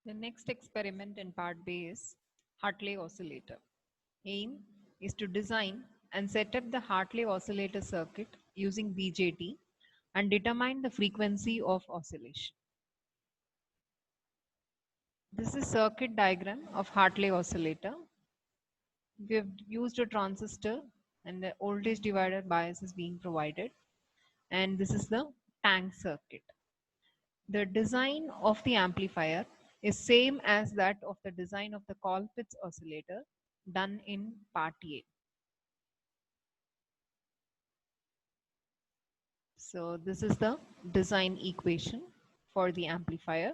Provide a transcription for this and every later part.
The next experiment in part B is Hartley oscillator. Aim is to design and set up the Hartley oscillator circuit using BJT and determine the frequency of oscillation. This is circuit diagram of Hartley oscillator. We have used a transistor and the voltage divider bias is being provided, and this is the tank circuit. The design of the amplifier is same as that of the design of the Colpitts oscillator done in part A. So this is the design equation for the amplifier.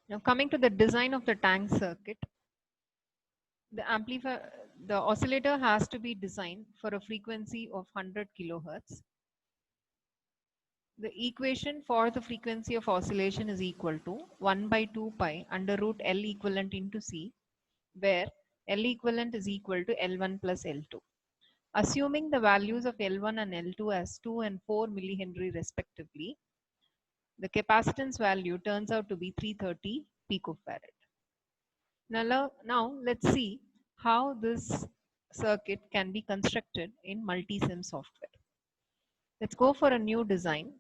Now coming to the design of the tank circuit, the oscillator has to be designed for a frequency of 100 kilohertz. The equation for the frequency of oscillation is equal to 1 by 2 pi under root L equivalent into C, where L equivalent is equal to L1 plus L2. Assuming the values of L1 and L2 as 2 and 4 millihenry respectively, the capacitance value turns out to be 330 picofarad. Now let's see how this circuit can be constructed in Multisim software. Let's go for a new design.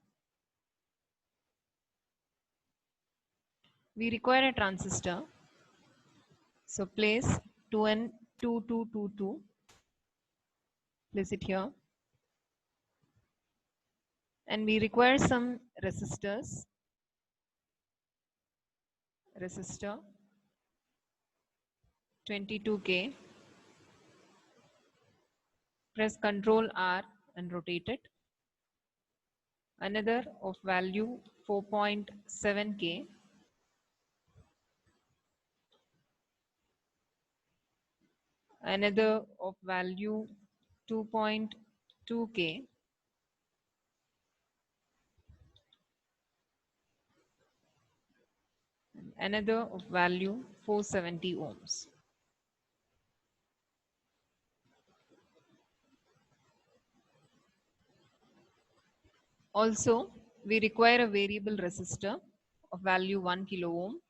We require a transistor. So place 2N2222, place it here. And we require some resistors. Resistor 22K. Press Ctrl R and rotate it. Another of value 4.7K. Another of value 2.2K. Another of value 470 ohms. Also, we require a variable resistor of value 1 kilo ohm.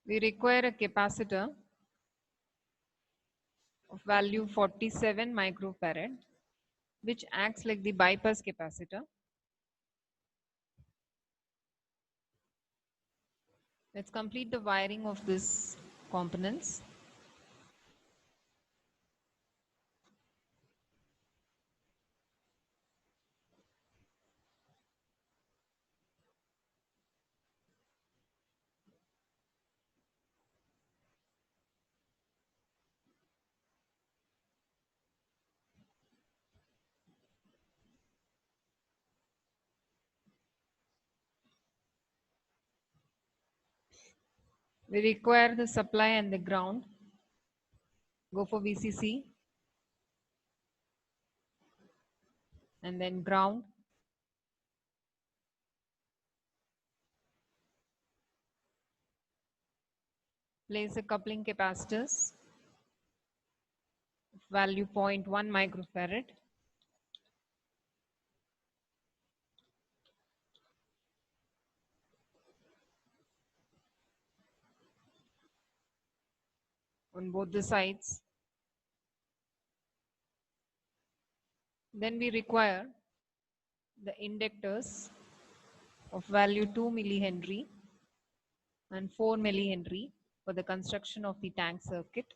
We require a capacitor of value 47 microfarad, which acts like the bypass capacitor. Let's complete the wiring of this components. We require the supply and the ground. Go for VCC and then ground. Place the coupling capacitors, value 0.1 microfarad. On both the sides. Then we require the inductors of value 2 millihenry and 4 millihenry for the construction of the tank circuit.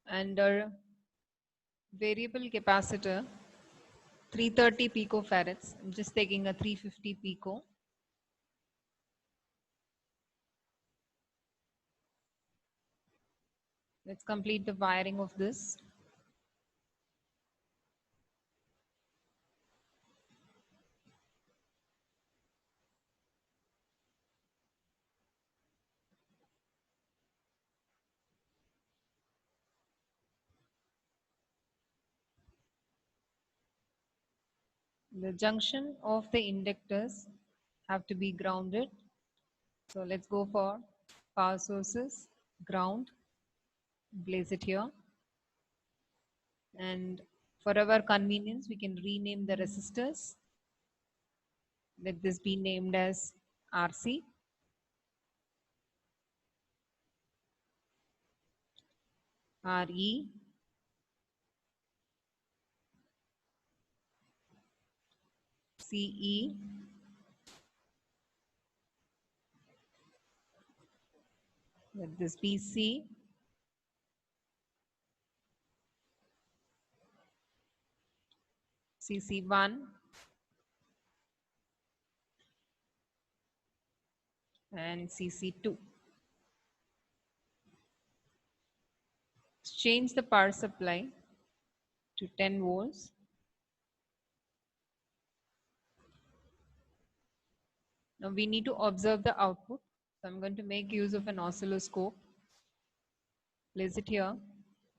And our variable capacitor 330 picofarads. I'm just taking a 350 pico. Let's complete the wiring of this. The junction of the inductors have to be grounded. So let's go for power sources, ground, place it here. And for our convenience, we can rename the resistors. Let this be named as RC. RE. CE. Let this be C. CC1 and CC2. Change the power supply to 10 volts. Now we need to observe the output. So I'm going to make use of an oscilloscope. Place it here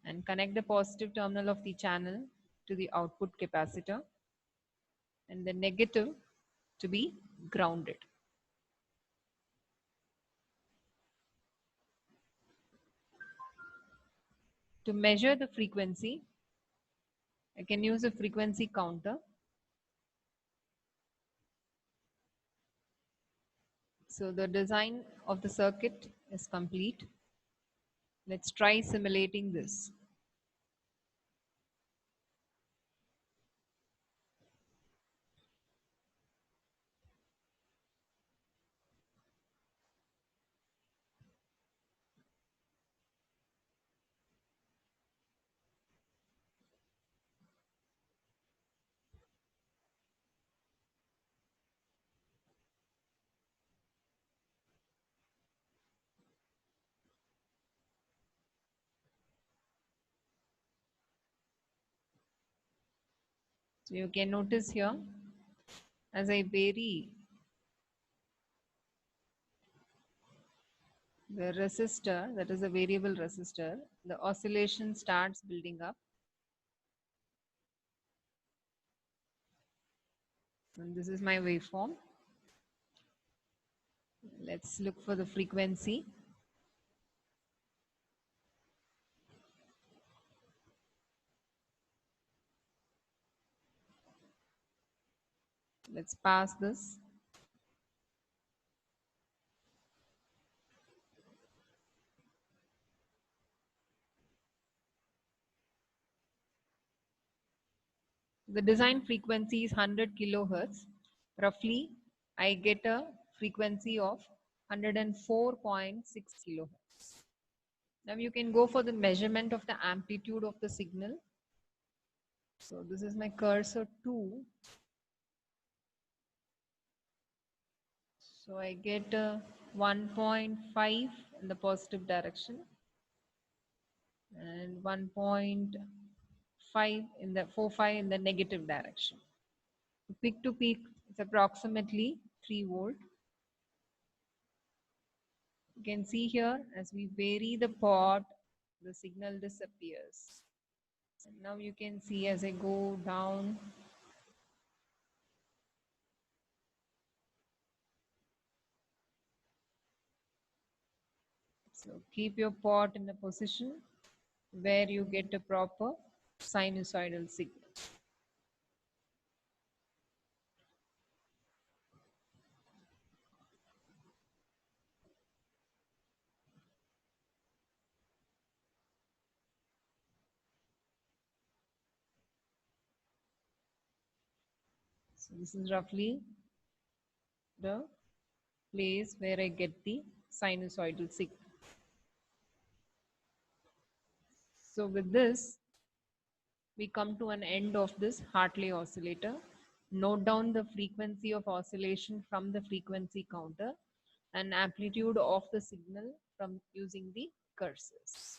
and connect the positive terminal of the channel to the output capacitor and the negative to be grounded. To measure the frequency, I can use a frequency counter. So the design of the circuit is complete. Let's try simulating this. So you can notice here, as I vary the resistor, that is a variable resistor, the oscillation starts building up. And this is my waveform. Let's look for the frequency. Let's pass this. The design frequency is 100 kilohertz. Roughly, I get a frequency of 104.6 kilohertz. Now you can go for the measurement of the amplitude of the signal. So this is my cursor 2. So I get 1.5 in the positive direction and 1.5 in the 4.5 in the negative direction. Peak to peak, it's approximately 3 volt. You can see here as we vary the pot, the signal disappears. And now you can see as I go down, so keep your pot in a position where you get a proper sinusoidal signal. So this is roughly the place where I get the sinusoidal signal. So with this, we come to an end of this Hartley oscillator. Note down the frequency of oscillation from the frequency counter and amplitude of the signal from using the cursors.